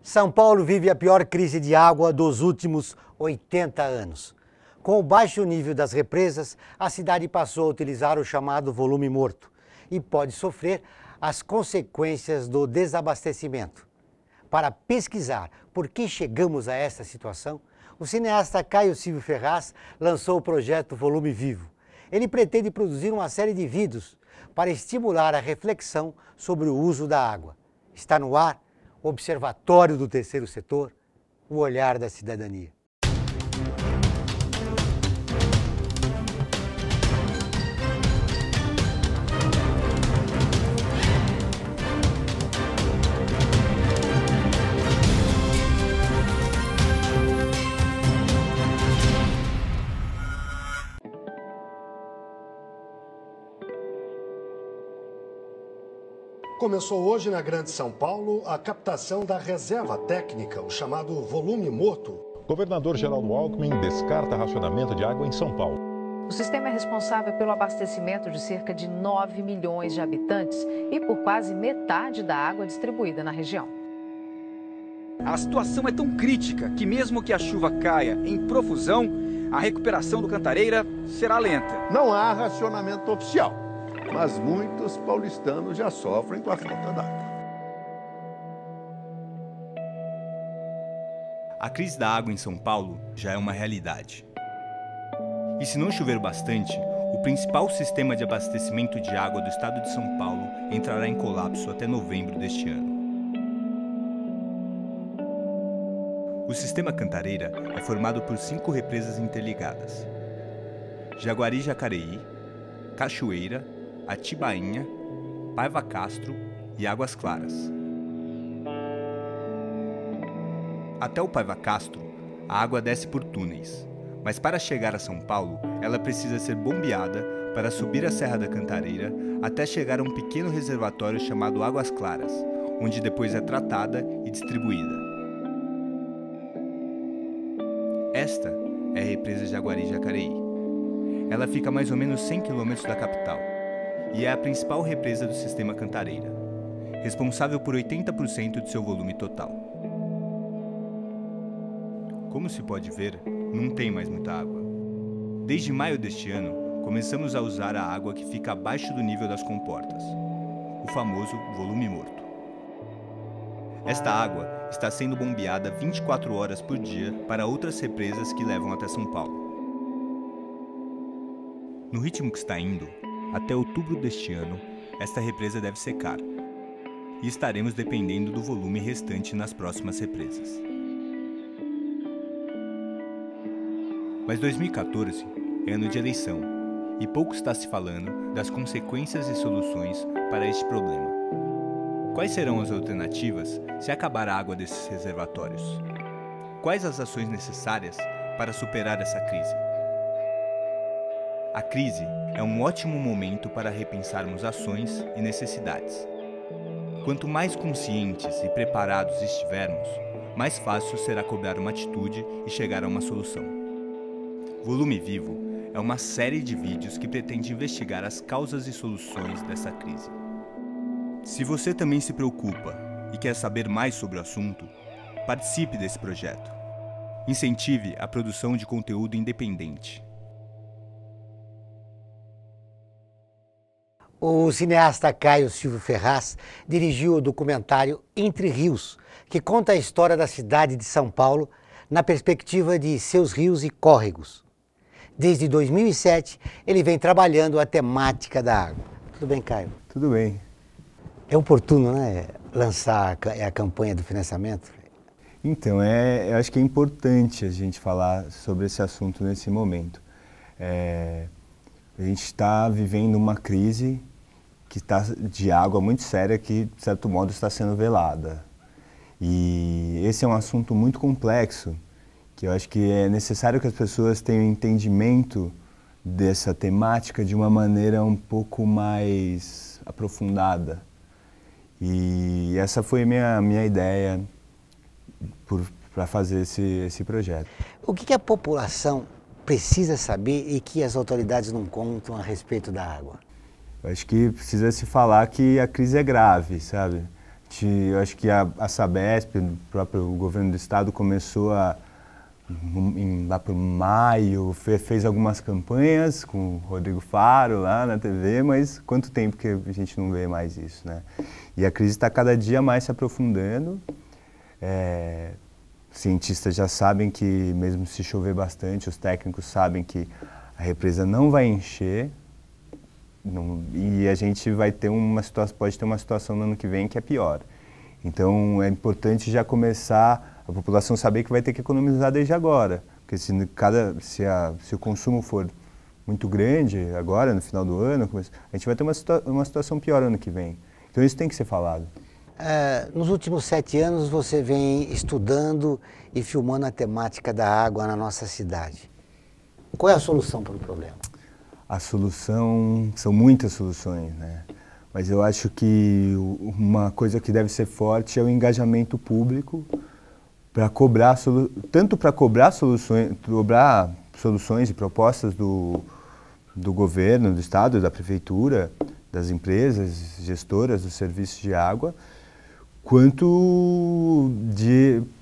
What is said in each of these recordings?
São Paulo vive a pior crise de água dos últimos 80 anos. Com o baixo nível das represas, a cidade passou a utilizar o chamado volume morto e pode sofrer as consequências do desabastecimento. Para pesquisar por que chegamos a essa situação, o cineasta Caio Silvio Ferraz lançou o projeto Volume Vivo. Ele pretende produzir uma série de vídeos para estimular a reflexão sobre o uso da água. Está no ar o Observatório do Terceiro Setor, o olhar da cidadania. Começou hoje na Grande São Paulo a captação da reserva técnica, o chamado volume morto. Governador Geraldo Alckmin descarta racionamento de água em São Paulo. O sistema é responsável pelo abastecimento de cerca de 9 milhões de habitantes e por quase metade da água distribuída na região. A situação é tão crítica que mesmo que a chuva caia em profusão, a recuperação do Cantareira será lenta. Não há racionamento oficial, mas muitos paulistanos já sofrem com a falta d'água. A crise da água em São Paulo já é uma realidade. E se não chover bastante, o principal sistema de abastecimento de água do estado de São Paulo entrará em colapso até novembro deste ano. O sistema Cantareira é formado por 5 represas interligadas: Jaguari-Jacareí, Cachoeira, Atibainha, Paiva Castro e Águas Claras. Até o Paiva Castro, a água desce por túneis, mas para chegar a São Paulo, ela precisa ser bombeada para subir a Serra da Cantareira até chegar a um pequeno reservatório chamado Águas Claras, onde depois é tratada e distribuída. Esta é a represa Jaguari-Jacareí. Ela fica a mais ou menos 100 km da capital e é a principal represa do sistema Cantareira, responsável por 80% de seu volume total. Como se pode ver, não tem mais muita água. Desde maio deste ano, começamos a usar a água que fica abaixo do nível das comportas, o famoso volume morto. Esta água está sendo bombeada 24 horas por dia para outras represas que levam até São Paulo. No ritmo que está indo, até outubro deste ano, esta represa deve secar, e estaremos dependendo do volume restante nas próximas represas. Mas 2014 é ano de eleição, e pouco está se falando das consequências e soluções para este problema. Quais serão as alternativas se acabar a água desses reservatórios? Quais as ações necessárias para superar essa crise? A crise é um ótimo momento para repensarmos ações e necessidades. Quanto mais conscientes e preparados estivermos, mais fácil será cobrar uma atitude e chegar a uma solução. Volume Vivo é uma série de vídeos que pretende investigar as causas e soluções dessa crise. Se você também se preocupa e quer saber mais sobre o assunto, participe desse projeto. Incentive a produção de conteúdo independente. O cineasta Caio Silvio Ferraz dirigiu o documentário Entre Rios, que conta a história da cidade de São Paulo na perspectiva de seus rios e córregos. Desde 2007, ele vem trabalhando a temática da água. Tudo bem, Caio? Tudo bem. É oportuno, né, lançar a campanha do financiamento? Então, eu acho que é importante a gente falar sobre esse assunto nesse momento. A gente está vivendo uma crise de água muito séria que, de certo modo, está sendo velada. E esse é um assunto muito complexo, que eu acho que é necessário que as pessoas tenham entendimento dessa temática de uma maneira um pouco mais aprofundada. E essa foi a minha ideia para fazer esse projeto. O que a população precisa saber e que as autoridades não contam a respeito da água? Eu acho que precisa se falar que a crise é grave, sabe? Eu acho que a Sabesp, o próprio governo do estado, começou lá para maio, fez algumas campanhas com o Rodrigo Faro lá na TV, mas quanto tempo que a gente não vê mais isso, né? E a crise está cada dia mais se aprofundando. Cientistas já sabem que, mesmo se chover bastante, os técnicos sabem que a represa não vai encher. E a gente vai ter pode ter uma situação no ano que vem que é pior. Então é importante já começar, a população saber que vai ter que economizar desde agora. Porque se o consumo for muito grande agora, no final do ano, a gente vai ter uma situação pior ano que vem. Então isso tem que ser falado. Nos últimos 7 anos você vem estudando e filmando a temática da água na nossa cidade. Qual é a solução para o problema? A solução, são muitas soluções, né? Mas eu acho que uma coisa que deve ser forte é o engajamento público para cobrar, tanto para cobrar soluções e propostas do governo, do estado, da prefeitura, das empresas gestoras dos serviços de água, quanto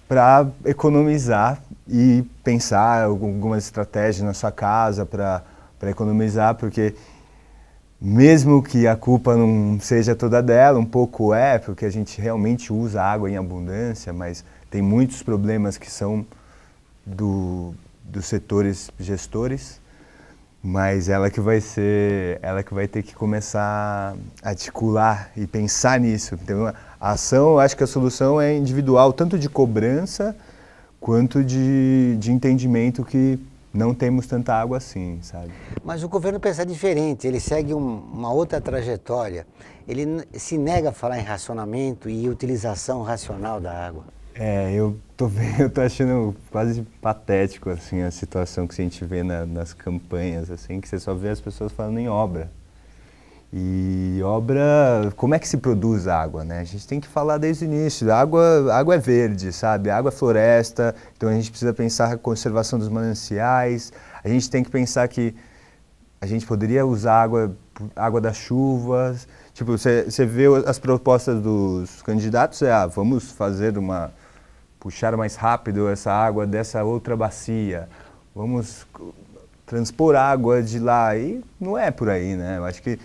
para economizar e pensar algumas estratégias na sua casa para economizar, porque mesmo que a culpa não seja toda dela, um pouco porque a gente realmente usa água em abundância, mas tem muitos problemas que são dos setores gestores, mas ela que vai ter que começar a articular e pensar nisso. Então, a ação, eu acho que a solução é individual, tanto de cobrança quanto de entendimento que não temos tanta água assim, sabe? Mas o governo pensa diferente, ele segue uma outra trajetória. Ele se nega a falar em racionamento e utilização racional da água. Eu tô achando quase patético assim, a situação que a gente vê nas campanhas, assim, que você só vê as pessoas falando em obra. E obra, como é que se produz água, né? A gente tem que falar desde o início. Água é verde, sabe? Água é floresta, então a gente precisa pensar a conservação dos mananciais. A gente tem que pensar que a gente poderia usar água das chuvas. Tipo, você vê as propostas dos candidatos, vamos puxar mais rápido essa água dessa outra bacia, vamos transpor água de lá. E não é por aí, né? Eu acho que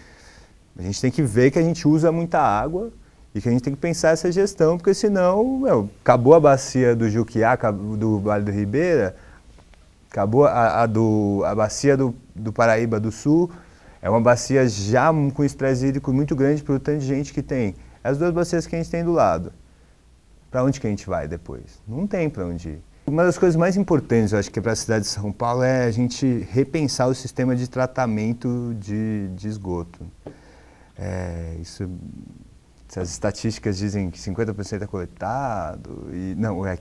a gente tem que ver que a gente usa muita água e que a gente tem que pensar essa gestão, porque senão, acabou a bacia do Juquiá, do Vale do Ribeira, acabou a bacia do Paraíba do Sul, é uma bacia já com estresse hídrico muito grande para o tanto de gente que tem. As 2 bacias que a gente tem do lado. Para onde que a gente vai depois? Não tem para onde ir. Uma das coisas mais importantes, eu acho que para a cidade de São Paulo é a gente repensar o sistema de tratamento de esgoto. Essas estatísticas dizem que 50% é coletado,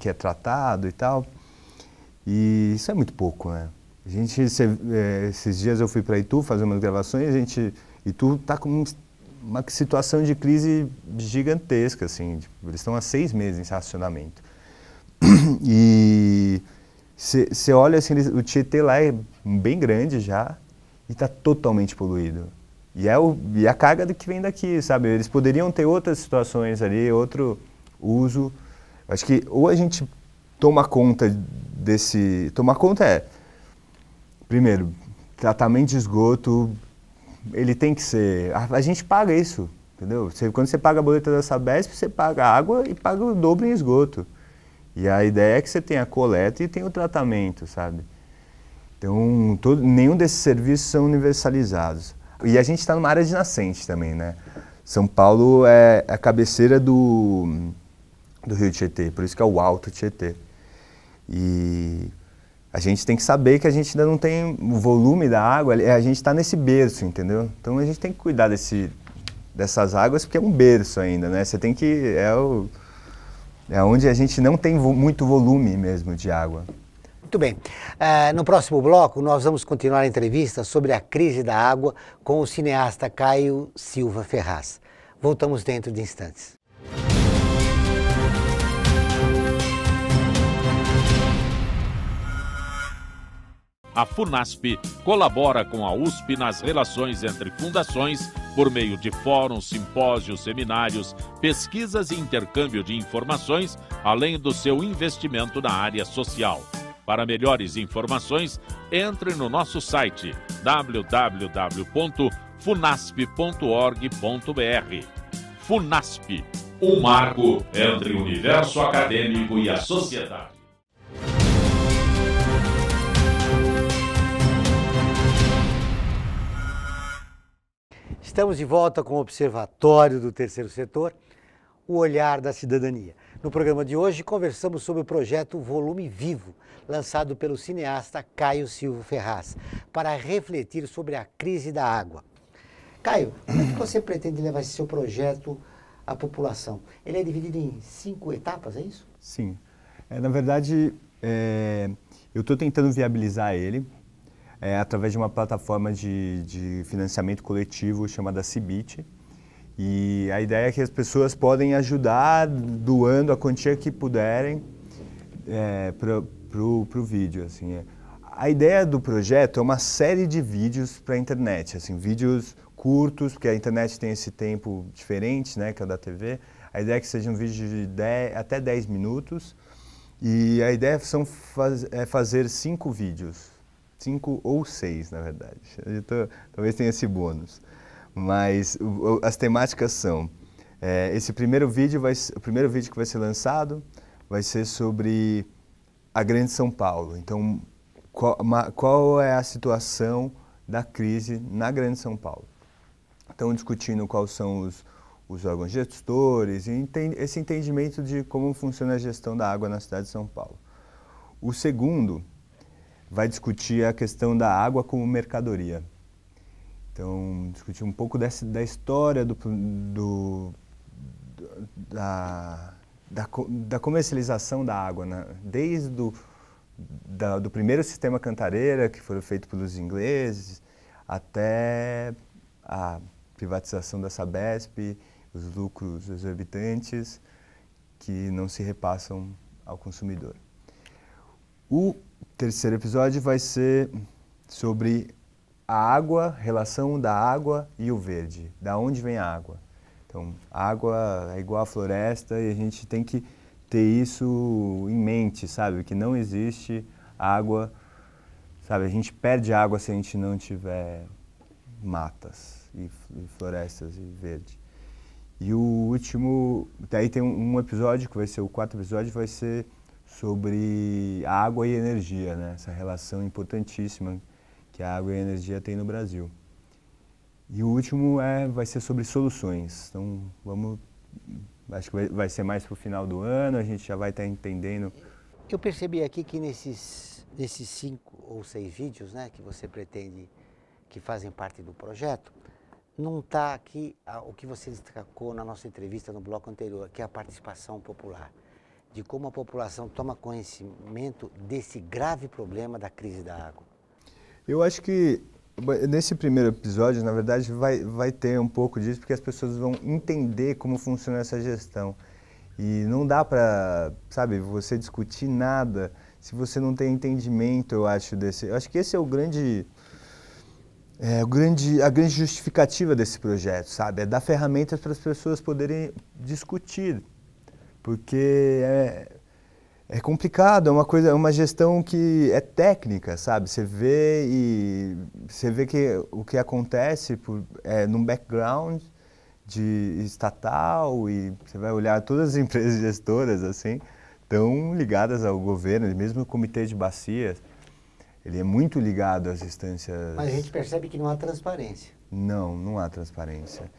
que é tratado e tal. E isso é muito pouco, né? Esses dias eu fui para Itu fazer umas gravações, Itu está com uma situação de crise gigantesca, assim. Eles estão há 6 meses em racionamento. E você olha assim, o Tietê lá é bem grande já e está totalmente poluído. E a carga que vem daqui, sabe? Eles poderiam ter outras situações ali, outro uso. Acho que ou a gente toma conta primeiro, tratamento de esgoto, ele tem que ser... A gente paga isso, entendeu? Quando você paga a boleta da Sabesp, você paga água e paga o dobro em esgoto. E a ideia é que você tenha a coleta e tenha o tratamento, sabe? Então, nenhum desses serviços são universalizados. E a gente está numa área de nascente também, né? São Paulo é a cabeceira do Rio Tietê, por isso que é o Alto Tietê. E a gente tem que saber que a gente ainda não tem o volume da água, a gente está nesse berço, entendeu? Então a gente tem que cuidar dessas águas porque é um berço ainda, né? Você tem que... É onde a gente não tem muito volume mesmo de água. Muito bem. No próximo bloco, nós vamos continuar a entrevista sobre a crise da água com o cineasta Caio Silva Ferraz. Voltamos dentro de instantes. A FUNASP colabora com a USP nas relações entre fundações por meio de fóruns, simpósios, seminários, pesquisas e intercâmbio de informações, além do seu investimento na área social. Para melhores informações, entre no nosso site www.funasp.org.br. FUNASP, um marco entre o universo acadêmico e a sociedade. Estamos de volta com o Observatório do Terceiro Setor, o olhar da cidadania. No programa de hoje, conversamos sobre o projeto Volume Vivo, lançado pelo cineasta Caio Silva Ferraz, para refletir sobre a crise da água. Caio, como é que você pretende levar esse seu projeto à população? Ele é dividido em 5 etapas, é isso? Sim. Na verdade, eu estou tentando viabilizar ele através de uma plataforma de financiamento coletivo chamada Cibit. E a ideia é que as pessoas podem ajudar doando a quantia que puderem para o vídeo. Assim. A ideia do projeto é uma série de vídeos para a internet, assim, vídeos curtos, porque a internet tem esse tempo diferente, né, que é o da TV. A ideia é que sejam vídeos de até 10 minutos. E a ideia é fazer 5 vídeos. 5 ou 6, na verdade. Talvez tenha esse bônus. Mas as temáticas são... o primeiro vídeo que vai ser lançado vai ser sobre a Grande São Paulo. Então, qual é a situação da crise na Grande São Paulo? Então, discutindo quais são os órgãos gestores e esse entendimento de como funciona a gestão da água na cidade de São Paulo. O segundo vai discutir a questão da água como mercadoria. Então, discutir um pouco da história da comercialização da água, né? Desde do primeiro sistema Cantareira, que foi feito pelos ingleses, até a privatização da Sabesp, os lucros exorbitantes que não se repassam ao consumidor. O terceiro episódio vai ser sobre a água, relação da água e o verde. Da onde vem a água? Então, a água é igual à floresta e a gente tem que ter isso em mente, sabe? Que não existe água, sabe? A gente perde água se a gente não tiver matas e florestas e verde. E o último, daí tem um episódio, que vai ser o 4º episódio, vai ser sobre a água e energia, né? Essa relação importantíssima que a água e a energia têm no Brasil. E o último vai ser sobre soluções. Então, acho que vai ser mais para o final do ano, a gente já vai estar entendendo. Eu percebi aqui que nesses 5 ou 6 vídeos, né, que você pretende, que fazem parte do projeto, não está aqui o que você destacou na nossa entrevista no bloco anterior, que é a participação popular, de como a população toma conhecimento desse grave problema da crise da água. Eu acho que nesse primeiro episódio, na verdade, vai ter um pouco disso, porque as pessoas vão entender como funciona essa gestão. E não dá para, sabe, você discutir nada se você não tem entendimento, eu acho que esse é a grande justificativa desse projeto, sabe? É dar ferramentas para as pessoas poderem discutir, porque é complicado, é uma gestão que é técnica, sabe? Você vê que o que acontece num background de estatal, e você vai olhar todas as empresas gestoras assim, estão ligadas ao governo, mesmo o comitê de bacias, ele é muito ligado às instâncias... Mas a gente percebe que não há transparência. Não há transparência.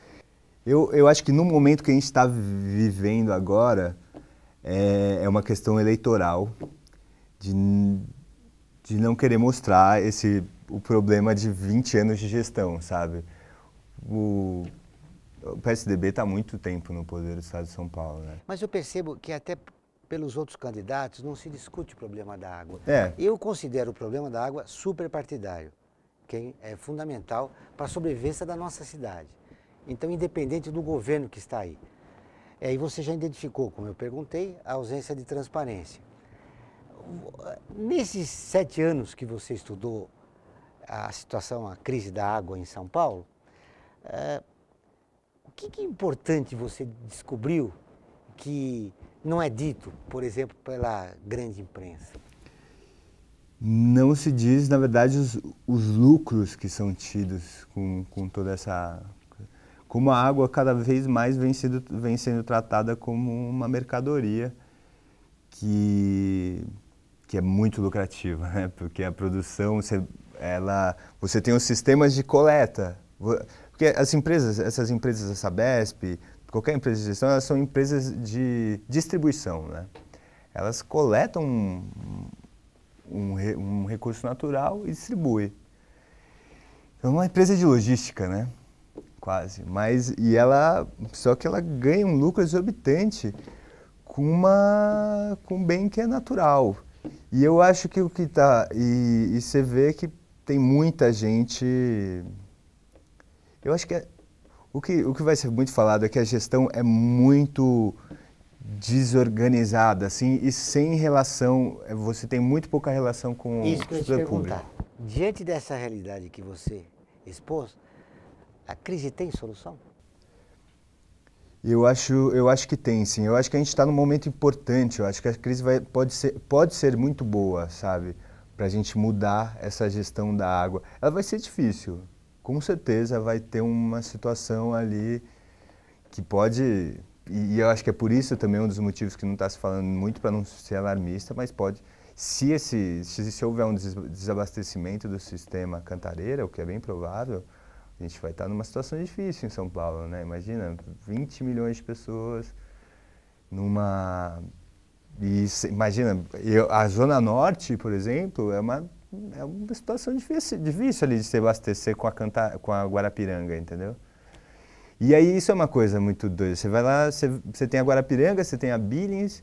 Eu acho que no momento que a gente está vivendo agora, é uma questão eleitoral de não querer mostrar o problema de 20 anos de gestão, sabe? O PSDB está há muito tempo no poder do Estado de São Paulo, né? Mas eu percebo que até pelos outros candidatos não se discute o problema da água. Eu considero o problema da água superpartidário, que é fundamental para a sobrevivência da nossa cidade. Então, independente do governo que está aí. E você já identificou, como eu perguntei, a ausência de transparência. nesses 7 anos que você estudou a situação, a crise da água em São Paulo, o que é importante você descobriu que não é dito, por exemplo, pela grande imprensa? Não se diz, na verdade, os lucros que são tidos com toda essa... Como a água cada vez mais vem sendo tratada como uma mercadoria que é muito lucrativa, né? Porque a produção, você tem os sistemas de coleta. Porque essas empresas, a Sabesp, qualquer empresa de gestão, elas são empresas de distribuição, né? Elas coletam um recurso natural e distribuem. É uma empresa de logística, né? Quase. Só que ela ganha um lucro exorbitante com um bem que é natural. E eu acho que e você vê que tem muita gente... Eu acho que o que vai ser muito falado é que a gestão é muito desorganizada, assim, e sem relação, você tem muito pouca relação com isso que eu ia te perguntar. Público. Diante dessa realidade que você expôs, a crise tem solução? Eu acho que tem, sim. Eu acho que a gente está num momento importante. Eu acho que a crise pode ser muito boa, sabe? Para a gente mudar essa gestão da água. Ela vai ser difícil. Com certeza vai ter uma situação ali que pode... E eu acho que é por isso também um dos motivos que não está se falando muito, para não ser alarmista, mas pode... Se houver um desabastecimento do sistema Cantareira, o que é bem provável, a gente vai estar numa situação difícil em São Paulo, né? Imagina, 20 milhões de pessoas numa... Imagina, a Zona Norte, por exemplo, é uma situação difícil ali de se abastecer com a Guarapiranga, entendeu? E aí isso é uma coisa muito doida. Você vai lá, você tem a Guarapiranga, você tem a Billings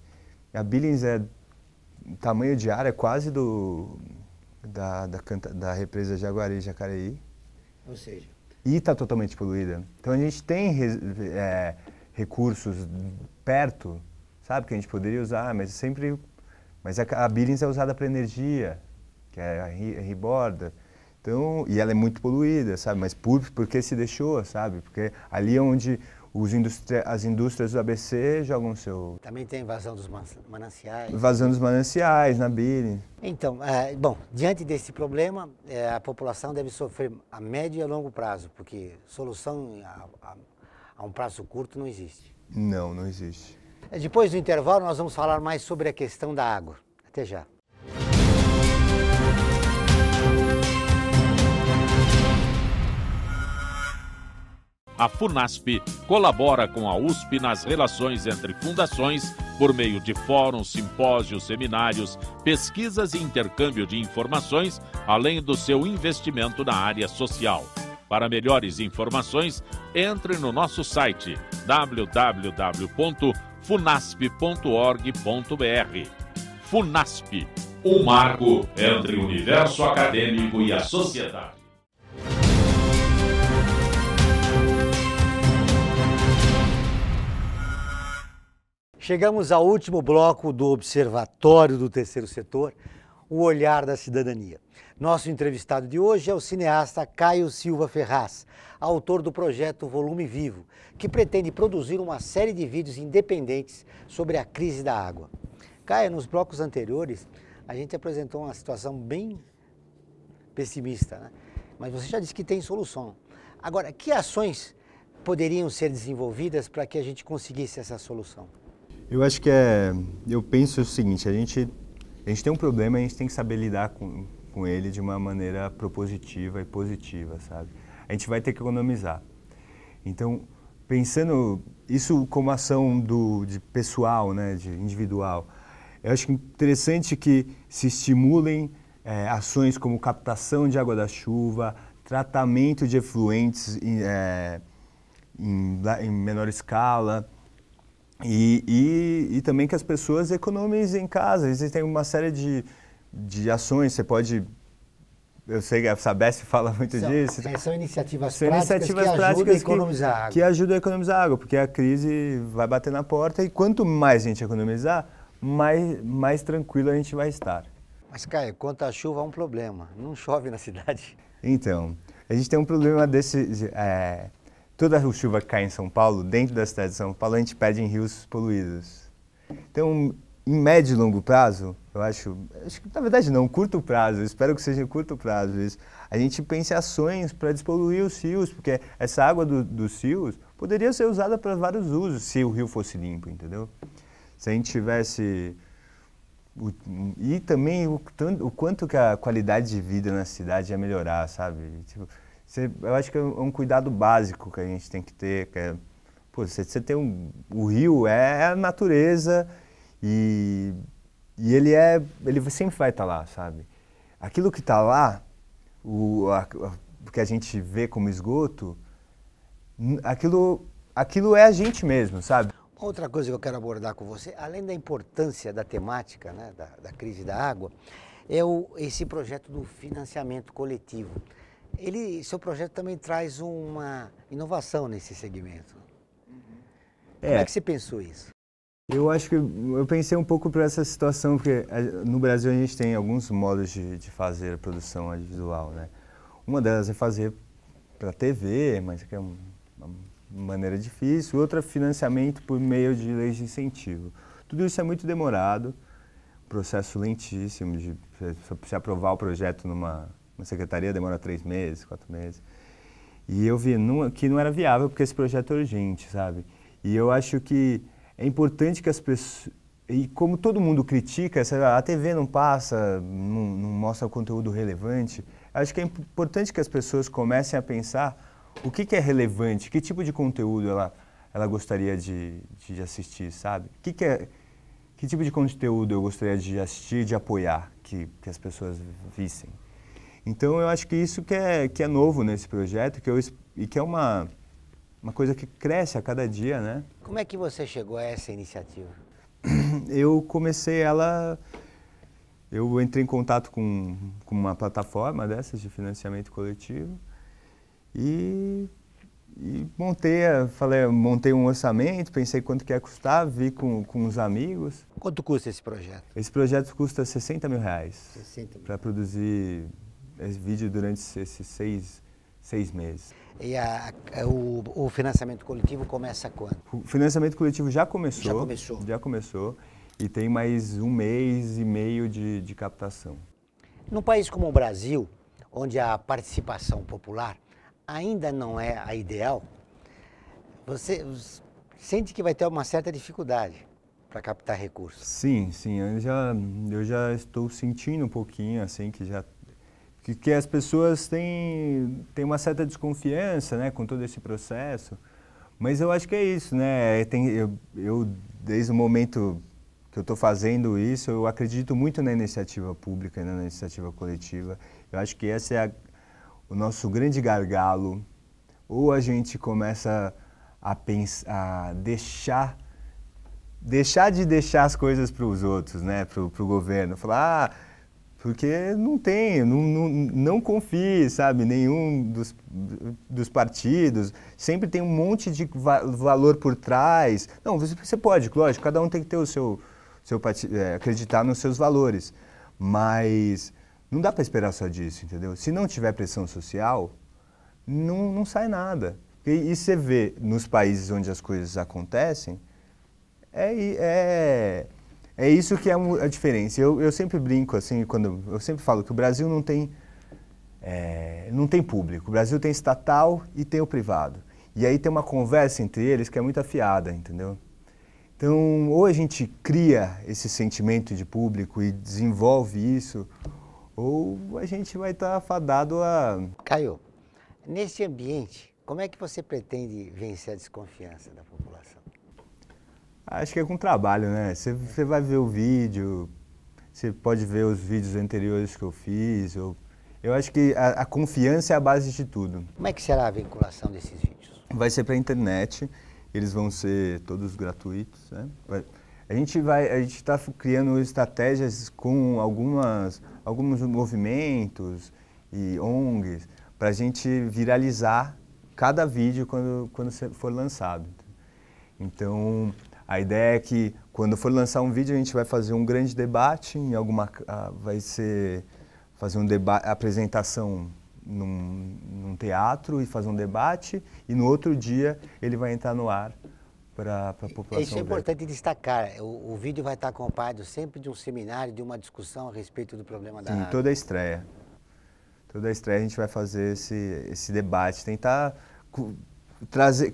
o tamanho de área quase da represa Jaguari e Jacareí. Ou seja... E está totalmente poluída. Então a gente tem recursos perto, sabe, que a gente poderia usar, mas a Billings é usada para energia, que é a Riborda. Então, e ela é muito poluída, sabe? Mas por que se deixou, sabe? Porque ali é onde as indústrias do ABC jogam seu... Também tem invasão dos mananciais. Invasão dos mananciais na Billings. Então, bom, diante desse problema, a população deve sofrer a médio e a longo prazo, porque solução a um prazo curto não existe. Não existe. Depois do intervalo, nós vamos falar mais sobre a questão da água. Até já. A FUNASP colabora com a USP nas relações entre fundações por meio de fóruns, simpósios, seminários, pesquisas e intercâmbio de informações, além do seu investimento na área social. Para melhores informações, entre no nosso site www.funasp.org.br. FUNASP, um marco entre o universo acadêmico e a sociedade. Chegamos ao último bloco do Observatório do Terceiro Setor, o olhar da cidadania. Nosso entrevistado de hoje é o cineasta Caio Silva Ferraz, autor do projeto Volume Vivo, que pretende produzir uma série de vídeos independentes sobre a crise da água. Caio, nos blocos anteriores, a gente apresentou uma situação bem pessimista, né? Mas você já disse que tem solução. Agora, que ações poderiam ser desenvolvidas para que a gente conseguisse essa solução? Eu acho que eu penso o seguinte, a gente tem um problema e a gente tem que saber lidar com ele de uma maneira propositiva e positiva, sabe? A gente vai ter que economizar. Então, pensando isso como ação de pessoal, né, de individual, eu acho interessante que se estimulem ações como captação de água da chuva, tratamento de efluentes em menor escala, e também que as pessoas economizem em casa. Existem uma série de ações, você pode... Eu sei que a Sabesp fala muito disso. São iniciativas práticas que ajudam a economizar água. Que ajudam a economizar água, porque a crise vai bater na porta e quanto mais a gente economizar, mais tranquilo a gente vai estar. Mas, Caio, quanto à chuva, há um problema. Não chove na cidade. Então, a gente tem um problema desse... toda a chuva que cai em São Paulo, dentro da cidade de São Paulo, a gente perde em rios poluídos. Então, em médio e longo prazo, eu acho que na verdade não, curto prazo, eu espero que seja em curto prazo isso, a gente pense em ações para despoluir os rios, porque essa água dos rios poderia ser usada para vários usos se o rio fosse limpo, entendeu? Se a gente tivesse... E também o quanto que a qualidade de vida na cidade ia melhorar, sabe? Tipo, eu acho que é um cuidado básico que a gente tem que ter, que é, pô, você tem o rio é a natureza e ele sempre vai estar lá, sabe? Aquilo que está lá, o que a gente vê como esgoto, aquilo é a gente mesmo, sabe? Outra coisa que eu quero abordar com você, além da importância da temática, né, da crise da água, é esse projeto do financiamento coletivo. Seu projeto também traz uma inovação nesse segmento. Como é que você pensou isso? Eu acho que eu pensei um pouco para essa situação, porque no Brasil a gente tem alguns modos de fazer a produção audiovisual, né? Uma delas é fazer para TV, mas que é uma maneira difícil. Outra, financiamento por meio de leis de incentivo. Tudo isso é muito demorado, processo lentíssimo, de se aprovar o projeto numa secretaria demora 3 meses, 4 meses. E eu vi que não era viável porque esse projeto é urgente, sabe? E eu acho que é importante que as pessoas... E como todo mundo critica, a TV não passa, não mostra conteúdo relevante, acho que é importante que as pessoas comecem a pensar o que é relevante, que tipo de conteúdo ela gostaria de assistir, sabe? Que tipo de conteúdo eu gostaria de assistir, de apoiar, que as pessoas vissem. Então eu acho que isso que é novo nesse projeto e que é uma coisa que cresce a cada dia, né? Como é que você chegou a essa iniciativa? Eu comecei eu entrei em contato com uma plataforma dessas de financiamento coletivo e montei um orçamento, pensei quanto que ia custar, vi com os amigos. Quanto custa esse projeto? Esse projeto custa R$60 mil para produzir esse vídeo durante esses seis meses. E o financiamento coletivo começa quando? O financiamento coletivo já começou. Já começou. Já começou e tem mais 1 mês e meio de captação. Num país como o Brasil, onde a participação popular ainda não é a ideal, você sente que vai ter uma certa dificuldade para captar recursos? Sim, eu já estou sentindo um pouquinho assim que as pessoas têm uma certa desconfiança, né, com todo esse processo, mas eu acho que é isso, né, eu desde o momento que eu estou fazendo isso, eu acredito muito na iniciativa pública e na iniciativa coletiva, eu acho que esse é o nosso grande gargalo, ou a gente começa a deixar de deixar as coisas para os outros, né, para o governo, falar, porque não confie, sabe, nenhum dos partidos, sempre tem um monte de valor por trás. Não, você pode, lógico, cada um tem que ter acreditar nos seus valores, mas não dá para esperar só disso, entendeu? Se não tiver pressão social, não sai nada. E você vê nos países onde as coisas acontecem, é isso que é a diferença. Eu sempre brinco, assim, eu sempre falo que o Brasil não tem público. O Brasil tem estatal e tem o privado. E aí tem uma conversa entre eles que é muito afiada, entendeu? Então, ou a gente cria esse sentimento de público e desenvolve isso, ou a gente vai estar fadado a... Caio, nesse ambiente, como é que você pretende vencer a desconfiança da população? Acho que é com trabalho, né? Você vai ver o vídeo, você pode ver os vídeos anteriores que eu fiz. Eu acho que a confiança é a base de tudo. Como é que será a vinculação desses vídeos? Vai ser para a internet, eles vão ser todos gratuitos, né? A gente está criando estratégias com alguns movimentos e ONGs para a gente viralizar cada vídeo quando for lançado. Então, A ideia é que quando for lançar um vídeo a gente vai fazer um grande debate, vai ser fazer um debate, apresentação num teatro e fazer um debate, e no outro dia ele vai entrar no ar para a população. Isso é importante destacar, o vídeo vai estar acompanhado sempre de um seminário, de uma discussão a respeito do problema da água. Toda a estreia a gente vai fazer esse debate, tentar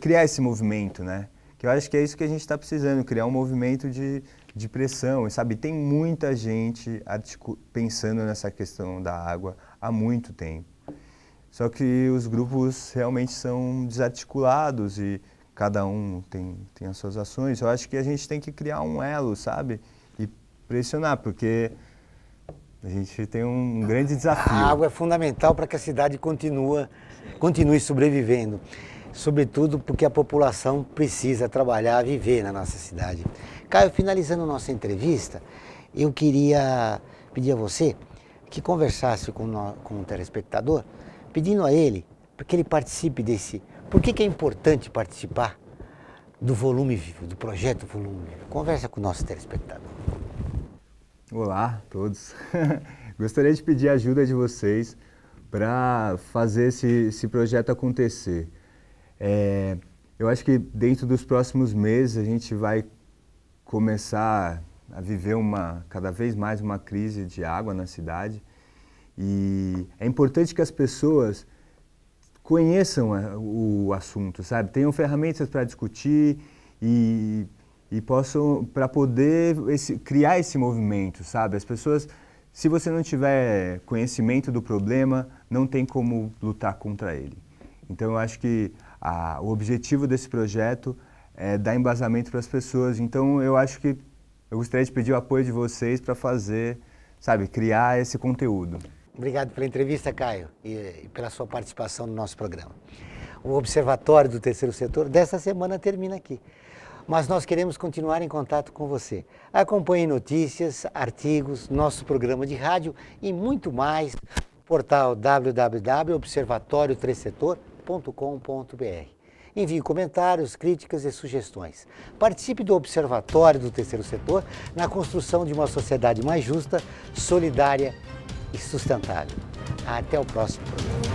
criar esse movimento, né? Que eu acho que é isso que a gente está precisando, criar um movimento de pressão, sabe? Tem muita gente pensando nessa questão da água há muito tempo. Só que os grupos realmente são desarticulados e cada um tem as suas ações. Eu acho que a gente tem que criar um elo, sabe? E pressionar, porque a gente tem um grande desafio. A água é fundamental para que a cidade continue sobrevivendo. Sobretudo porque a população precisa trabalhar, viver na nossa cidade. Caio, finalizando nossa entrevista, eu queria pedir a você que conversasse com o telespectador, pedindo a ele para que ele participe desse... Por que é importante participar do Volume Vivo, do projeto Volume Vivo? Conversa com o nosso telespectador. Olá a todos. Gostaria de pedir a ajuda de vocês para fazer esse projeto acontecer. Eu acho que dentro dos próximos meses a gente vai começar a viver cada vez mais uma crise de água na cidade, e é importante que as pessoas conheçam o assunto, sabe? Tenham ferramentas para discutir e possam, para poder criar esse movimento, sabe? As pessoas, se você não tiver conhecimento do problema, não tem como lutar contra ele. Então eu acho que o objetivo desse projeto é dar embasamento para as pessoas. Então eu acho que eu gostaria de pedir o apoio de vocês para fazer, sabe, criar esse conteúdo. Obrigado pela entrevista, Caio, e pela sua participação no nosso programa. O Observatório do Terceiro Setor desta semana termina aqui. Mas nós queremos continuar em contato com você. Acompanhe notícias, artigos, nosso programa de rádio e muito mais no portal www.observatorioterceirsetor.com.br. Envie comentários, críticas e sugestões. Participe do Observatório do Terceiro Setor na construção de uma sociedade mais justa, solidária e sustentável. Até o próximo programa.